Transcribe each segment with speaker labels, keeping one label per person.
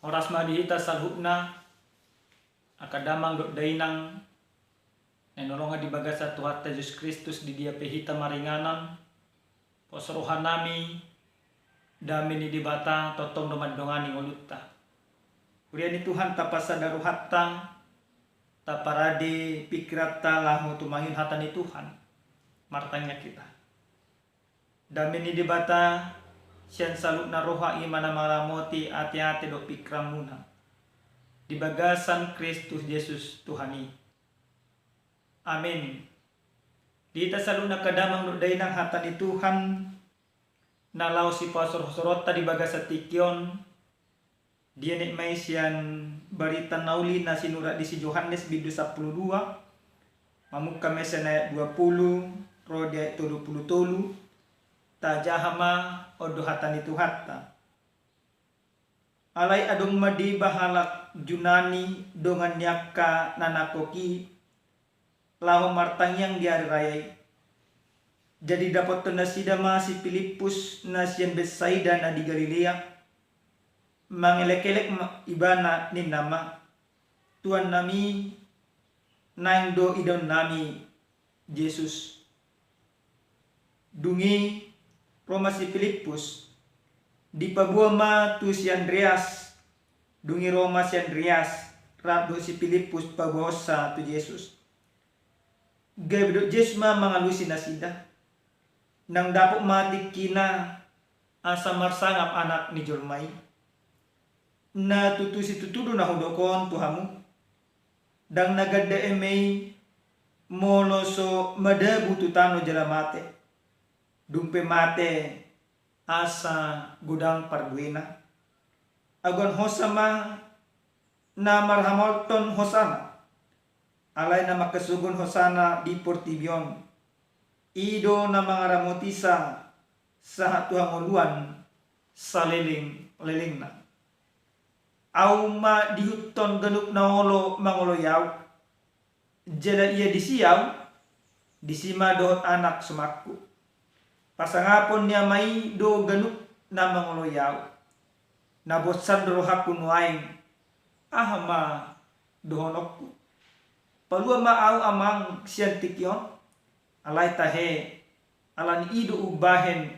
Speaker 1: Oras madihita salhubna akadamang dot dainang nenolonga di bagasa Tuhan Yesus Kristus di dia pehita maringanan posrohan nami dami ni dibata totong domandongani ngolutta kuriani Tuhan tapasadaru hatta taparade pikratta lahu tumahin hata ni Tuhan martanya kita dami ni dibata sian salut na roha imana maramoti ati-ati do pikramuna di bagasan Kristus Yesus Tuhani. Amin. Dita salut na kadamang do dainang hata ni Tuhan nalaw si pasor-sorota di bagasa tikyon dia nek may sian barita nauli na sinura di si Yohanes bidu 12 mamuk kami sa ayat 20 rodi ayat 23 tajahama odo hata nitu hatta alai adong madi bahalak junani dongan yakka nanakoki lahu martangyang diari rayai jadi dapat nasida si Filipus nasian Betsaida na di Galilea mangelek-elek ibana ni nama Tuhan nami naing do idon nami Yesus dungi Roma si Filipus di pabuama tu si Andreas dungi Roma si Andreas rado si Filipus pabuosa tu Yesus gabdo Yesus mangalusi nasida nang dapok mati kina asa marsangap anak ni Jormai na tutusi tutudo na hudokon tuhamu dang nagadda emei moloso madabu tutano jalamate dumpe mate asa gudang parduena agon hosama na marhamolton hosana alay na makasugon hosana di Portibion ido na mga ramotisa sa hatuhanguluan sa leling na au ma dihuton ganuk na holo mangoloyaw jala iya disiyaw disima dohot anak sumakku pasangapon niya may do ganuk na mangoloyaw nabotsan rohakun waing ahama dohonokku palua maaw amang siyantikyon alay tahe alan ido ubahen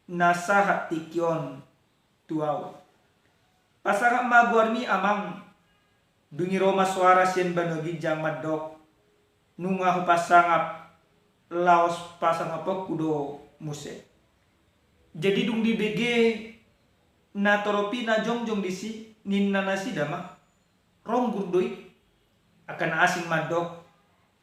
Speaker 1: nasahat tikyon tuaw pasangap maguarmi amang dungi Roma suara siyan banogijang madok nunga pasangap laos pasangapok kudo muse jadi dung di BG na toropi na jongjong disi ninna nasi dama rong gurdoi akan asing madok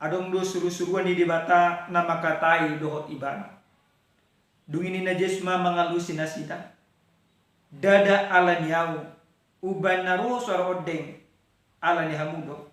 Speaker 1: adong do suru-suruan di dibata na makatai dohot ibana dung ini na Jesma mangalusi nasida dada alan yaw uban naro suara odeng alan hamudo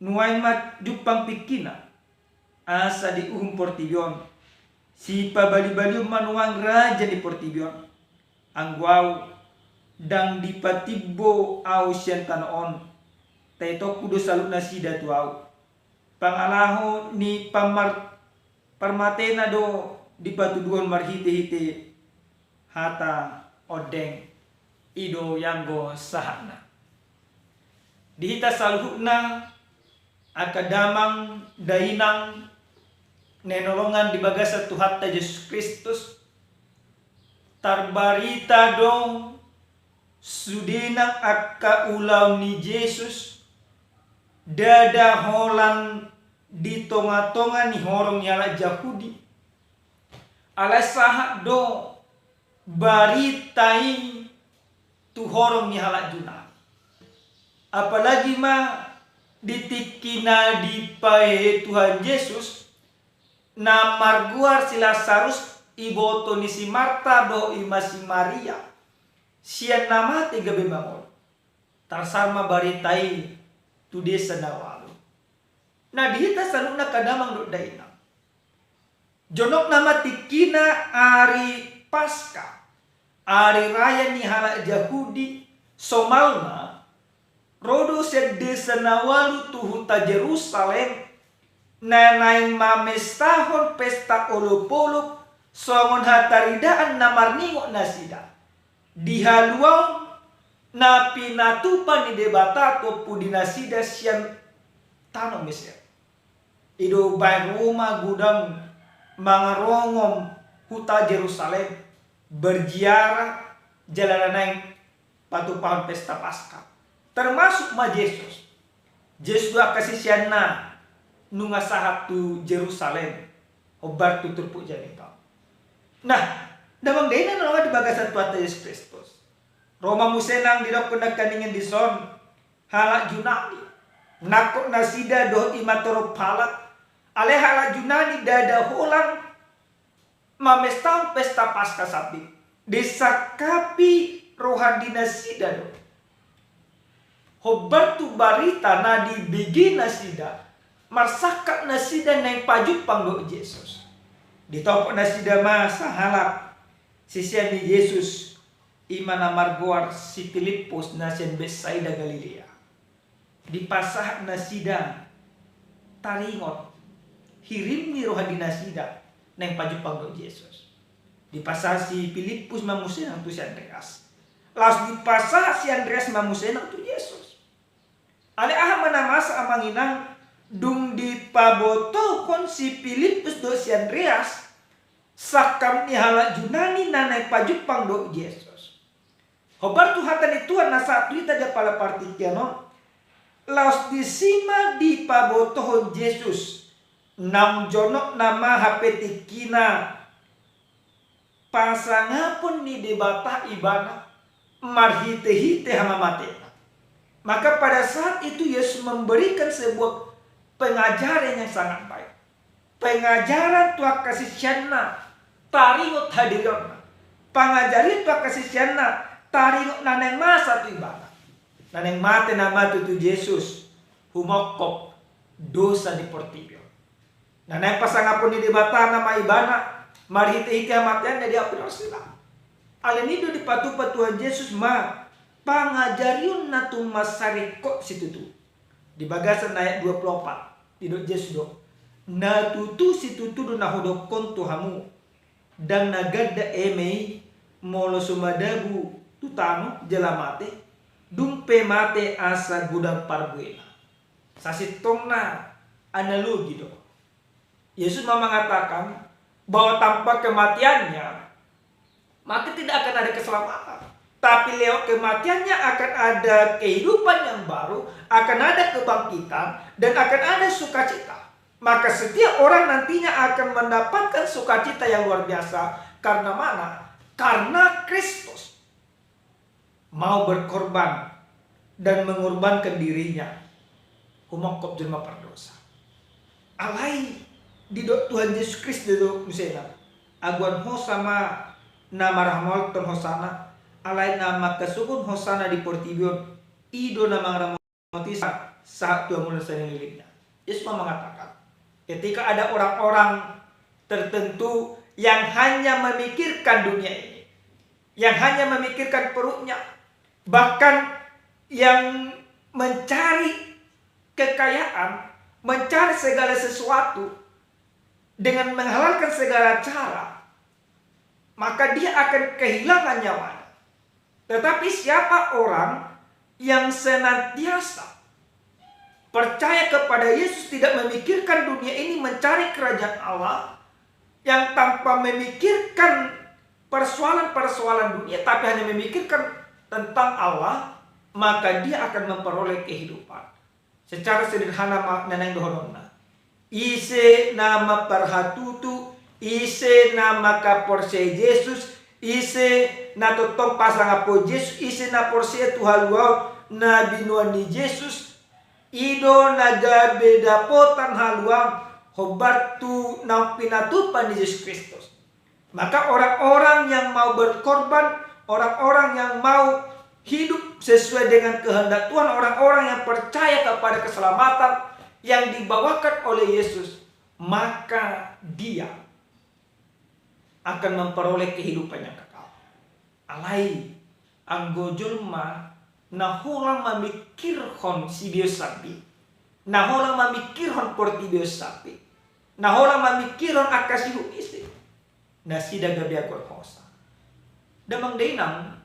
Speaker 1: nuay mat jupang pikina asa di Portibion si pabali-bali manuang raja di Portibion ang guaw dang di patibo au siyan tanoon taito kudo salut nasida tuaw pangalaho ni parmatena do di patuduan marhite-hite hata odeng ido yanggo sahana dihita salhukna akadamang dainang nenolongan di bagasa Tuhan Yesus Kristus tarbarita dong sudinang akka ulaw ni Yesus dada holan di tonga-tonga ni horong yala Yahudi alas sahat do baritai tu horong ni halak juna apalagi ma ditikina di pae Tuhan Yesus na marguar si Lazarus iboto ni si Marta do ima si Maria siya nama tiga bemangol tarsama baritai tu desa nawalu na dihita sanuk na kadamang do daina jonok nama tikina ari Paskah ari raya ni halak Yahudi somalna rodo sed desa nawalu tuhuta Jerusalem nanaing mamestahon pesta olop-olop songon hataridaan namarningo nasida dihaluang na pinatupan ni debatato pudinasida siyan tanong misya. Ido bay Roma gudang mga rongom huta Jerusalem berziarah jalanan patupahan pesta Paskah. Termasuk ma Yesus. Yesus dua kasih siyan na nunga sahat tu Jerusalem. Obar tutur pu janita. Nah, damang dena na di bagasan tuata Yesus Kristus. Roma musenang didok penagkaningin di son halak Junani. Nakok nasida doh imatoro palak. Ale halak Junani dada hulang mamestang pesta Paskah sapi. Disakapi rohani nasida doh. Hobartu barita na di bigi nasida. Marsakat nasida nang pajupang do Yesus. Ditopok nasida masa halak sisian di Yesus. Imana margoar si Filipus nasian Betsaida Galilea. Di pasah nasida taringot hirim ni rohadi nasida nang pajupang do Yesus. Di pasah si Filipus mamusenang tu si Andreas. Lalu di pasah si Andreas mamusenang tu Yesus. Ale aha manamasa amanginang dung di paboto kon si Filipus do si Andreas sakam ni halak Junani nanay pajupang do Yesus. Hobar Tuhan Tuhan na sa tuita da pala partikiano laos di sima di pabotohon Jesus nam jonok nama hapetikina pasangapon ni debata ibana marhite-hite hama mate. Maka pada saat itu Yesus memberikan sebuah pengajaran yang sangat baik. Pengajaran Tuhan kasih syana taringot hadirona. Pengajaran Tuhan kasih syana taringot naneng masa tu ibadah. Naneng mate nama tu Yesus humokop dosa di portibio. Naneng pasangapun di debata nama ibana marhite-hite amatian jadi apin sila. Alenido di patupa Tuhan Yesus ma pangajariun natung masarikot situ tu. Di bagasan ayat 24 tidok Yesus do. Natutu situ tu do nahodokon Tuhamu dan nagadda emei molo sumadabu tutano jelamate dumpe mate asa gudang parbuena. Sasitong na analogi do. Yesus mengatakan bahwa tanpa kematiannya maka tidak akan ada keselamatan. Tapi lewat kematiannya akan ada kehidupan yang baru, akan ada kebangkitan dan akan ada sukacita. Maka setiap orang nantinya akan mendapatkan sukacita yang luar biasa. Karena mana? Karena Kristus mau berkorban dan mengorbankan dirinya humokop jelma perdosa. Alai di Tuhan Yesus Kristus do musena aguan hosama nama rahmal ton hosana alai nama kesukun hosana di portibion ido nama ramotisa saat Tuhan mulai liliknya. Yesus mengatakan ketika ada orang-orang tertentu yang hanya memikirkan dunia ini, yang hanya memikirkan perutnya, bahkan yang mencari kekayaan, mencari segala sesuatu dengan menghalalkan segala cara, maka dia akan kehilangan nyawanya. Tetapi siapa orang yang senantiasa percaya kepada Yesus, tidak memikirkan dunia ini, mencari kerajaan Allah, yang tanpa memikirkan persoalan-persoalan dunia, tapi hanya memikirkan tentang Allah, maka dia akan memperoleh kehidupan. Secara sederhana makna yang dohorona. Ise nama perhatutu, ise nama kaporse Yesus, ise na totong pasang apo Yesus, ise na porse tuhaluau na binuan ni Yesus, ido naga beda potan haluang hobartu na pinatupan ni Yesus Kristus. Maka orang-orang yang mau berkorban, orang-orang yang mau hidup sesuai dengan kehendak Tuhan, orang-orang yang percaya kepada keselamatan yang dibawakan oleh Yesus, maka dia akan memperoleh kehidupan yang kekal. Alai anggojulma naholang mamikirhon si Dios sapi, naholang mamikirhon porti Dios sapi, naholang mamikirhon akasihu isi, nasida gabiagor hosa. Damang denang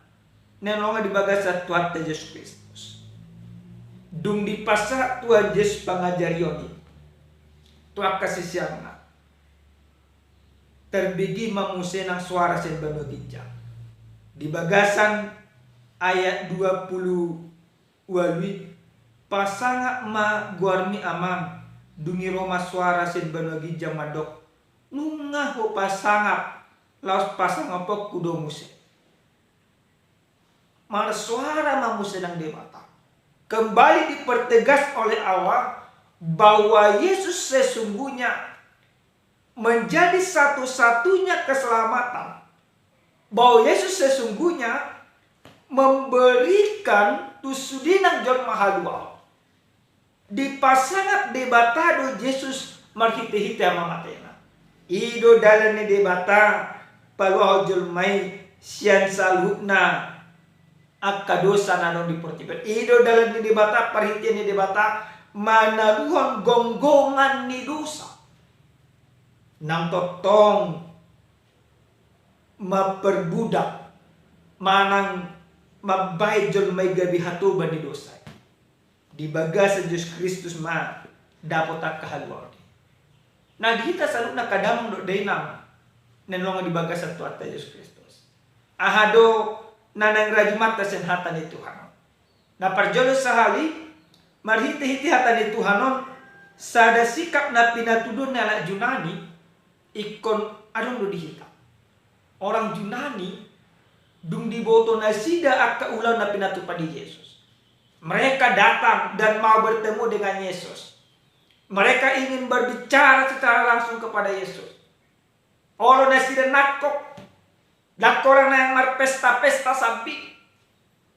Speaker 1: nenonga di bagasa Tuhan Yesus Kristus. Dung di pasa Tuhan Yesus pangajarioni. Tuhan kasih siangna. Terbigi mamusenang suara sen bano gijang. Di bagasan ayat 20 walwi pasanga ma guarmi amang dungi Roma suara sen bano gijang madok nunga ho pasanga laos pasanga pok kudo muse. Mar suara mamusenang debata. Kembali dipertegas oleh Allah bahwa Yesus sesungguhnya menjadi satu-satunya keselamatan. Bahwa Yesus sesungguhnya memberikan tusudinang jol mahadua. Di pasangat debatado Yesus marhite-hite amamatena. Ido dalane debata paluah jol mai sian salhutna akka dosa nanong dipertibat. Ido dalam ni debata perhitian ni debata manaluhon gonggongan ni dosa. Nang totong maperbudak manang mabay jol may gabi hatuban ni dosa. Di bagasan Yesus Kristus ma dapat tak kahaluan. Nah dihita salud na kadamang do daynang nenonga di bagasan Tuhan Yesus Kristus. Ahado nanang rajimat sen hata ni Tuhan. Na parjolo sahali marhiti-hiti hata ni Tuhanon sada sikap na pinatudon na ala Yunani ikon adong do dihita. Orang Yunani dung diboto na sida akka ulang na pinatupad di Yesus. Mereka datang dan mau bertemu dengan Yesus. Mereka ingin berbicara secara langsung kepada Yesus. Olo na sida nakok dakoran na yang marpesta-pesta sampi.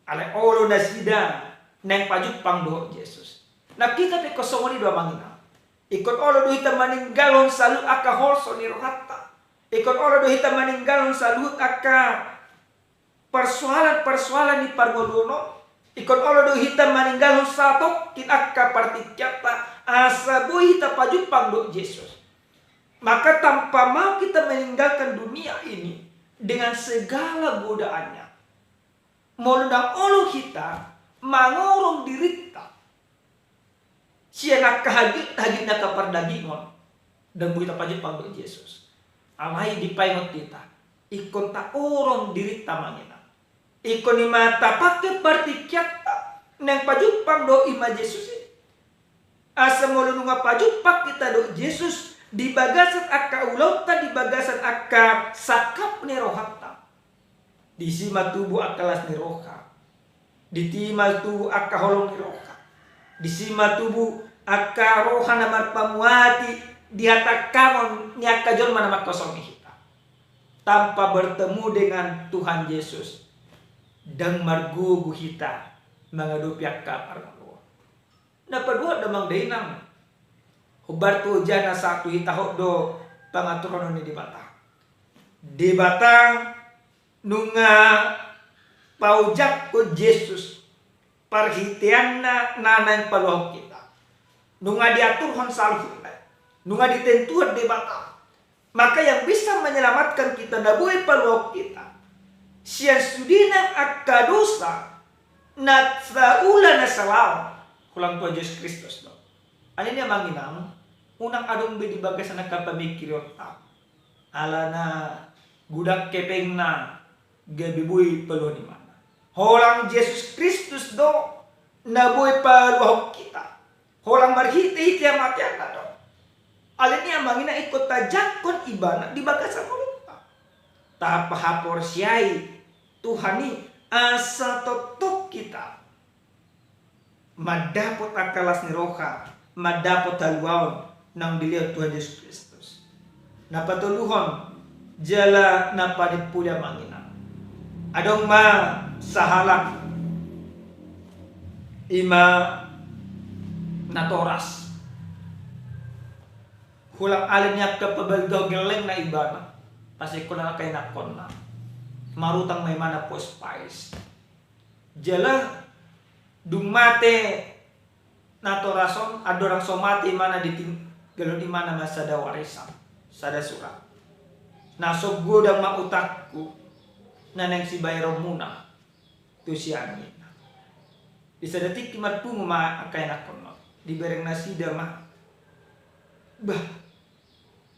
Speaker 1: Ale olo na sida nang pajupang do Yesus. Na kita pe kosongoni dua mangina. Ikot olo do hita maninggalon salut aka holso ni rohatta. Ikot olo do hita maninggalon salut aka persoalan-persoalan ni pargoluno. Ikot olo do hita maninggalon satok kin aka partikyata asa bo hita pajupang do Yesus. Maka tanpa mau kita meninggalkan dunia ini dengan segala godaannya. Molodang olo kita mangorong dirita. Siya nakahagit na kapardagingon. Dan buita pajipang do Yesus. Alay di paingot kita. Ikon ta orong dirita mangina. Ikon ni mata pakai partikyata. Nang pajupang do ima Yesus. Asa molodong pajupak kita do Yesus. Di bagasan akka ulauta, di bagasan akka sakap ni rohatta. Di sima tubuh akalas ni roha. Di timal tubuh akka holong ni roha. Di sima tubuh akka roha na marpamuati. Di hatakamon ni akka jon mana kosong kita. Tanpa bertemu dengan Tuhan Yesus. Dan margugu kita mengadupi akka parmaluan. Napadua damang dainang. Hubar tu jana satu hitahok do pangaturan ni debata. Debata nunga paujak ko Yesus parhitian na nanay paluhok kita. Nunga diatur hon salhut. Nunga ditentuan debata. Maka yang bisa menyelamatkan kita na buhay paluhok kita. Siya sudinang akadosa na saula na salaw. Kulang Tuhan Yesus Kristus do. Alin niya manginang, unang adong di bagasan nakapamikirot ala na gudak kepeng na gabibuy palo ni mana. Holang Yesus Kristus do nabuy paluhok kita. Holang marhiti-hiti ang matian na do. Alin niya mangina ikot tajakon ibana di bagasan mulita. Tapahapor siyay Tuhani asa totok kita. Madapot akalas ni roha. Madapot haluaon ng dilihat Tuhan Yesus Kristus. Napatuluhon jala napadipulya mangina. Adong ma sahalak ima natoras. Hulang alin niya kapabaldaw geleng na ibana. Kasi ko na kay nakon na. Marutang may mana po spice. Jala dumate natorason adorang somati mana galon di mana masada warisan sada surat nasog godang mautakku naneng si bayro muna tu siangin. Bisa detik kimat pungu ma akain kono. Di bereng nasida mah. Bah.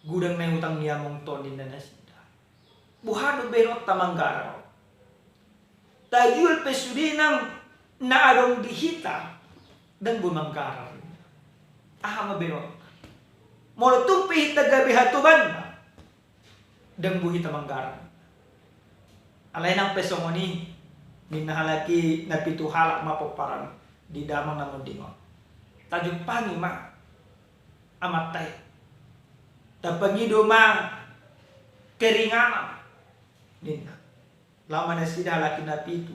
Speaker 1: Gudang na utang niya mong tonin na nasida. Buhado benot tamanggaraw. Tayul pesudinang naadong dihita dan bumanggaraw. Aha mabenot. Molo tumpi hita gabi hatuban na. Dan buhita manggaraw. Alay ng pesongoni. Minahalaki na pituhalak mapoparan di damang na mundingon. Tajuk pangi ma amatay. Tapangido ma keringanan. Nina. Lama na sida halaki na pitu.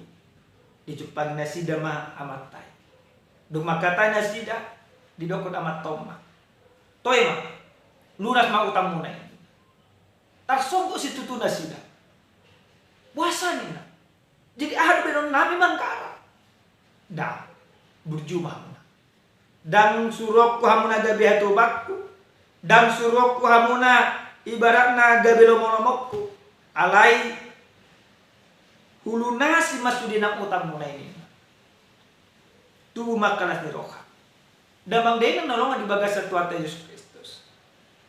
Speaker 1: Di jupang na sida ma amatay. Dumakatay na sida di dokot amat toma. Toy ma. Lunas ma utang muna. Tarsongko si tutu na sida. Puasa nina. Jadi ahad benon nami mangkara. Dah berjumah. Dan surok ku hamuna gabi hatubakku. Dan surok ku hamuna ibaratna gabi lomonomokku. Alai hulunasi masudina utang muna ini. Tubuh makalas ni roha. Damang dengan nolongan di bagas satuata Yesus Kristus.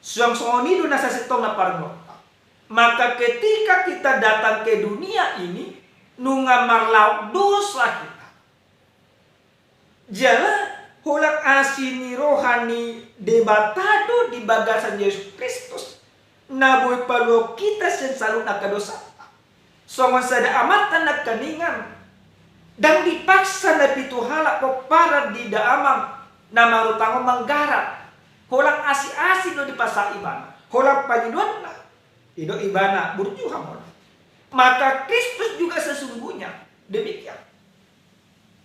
Speaker 1: Suang songoni do nasa setong na parnota. Maka ketika kita datang ke dunia ini, nunga marlaw dosa kita. Jala hulak asini rohani debatado di bagasan Yesus Kristus. Naboy palo kita sensalun akadosa. Songon sada amatan na kaningan. Dan dipaksa na pituhala ko para di daamang na marutango manggarat. Hulak asi-asi do di pasa ibana. Hulak pangiduan na. Ido ibana burjuha mo. Maka Kristus juga sesungguhnya demikian.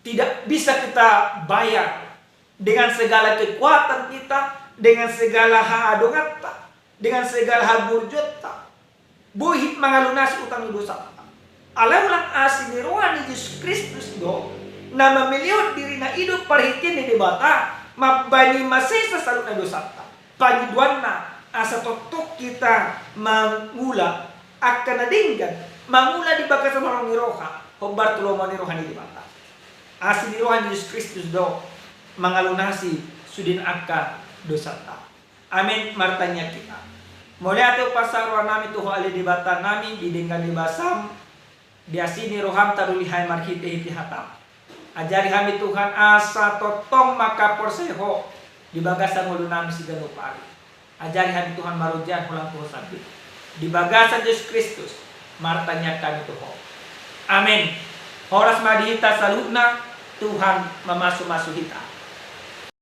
Speaker 1: Tidak bisa kita bayar dengan segala kekuatan kita, dengan segala haadongata, dengan segala haburjota. Buhit mangalunasi utang dosa. Alaulang asini rohani Yesus Kristus do na mamiliot diri na ido parhitin ni debata mabani masisa salud na dosa. Pangiduan na asa totok kita mangula akan nadinggan mangula di bakasan orang niroha hombar tulungan niroha ni dibata asin niroha Yesus Kristus do mangalunasi sudin akka dosa ta. Amin martanya kita. Mulai atau pasarwa nami tuho ali dibata nami didenggan di basam di asini roham tarulihay marhite hiti hatam. Ajari kami Tuhan asa totong maka porseho di bagasan ulu nami sigano pari. Ajari kami Tuhan marujan hulang tuho sabit. Di bagasan Yesus Kristus martanya kami Tuhan. Amin. Horas madihita saludna Tuhan memasu-masu kita.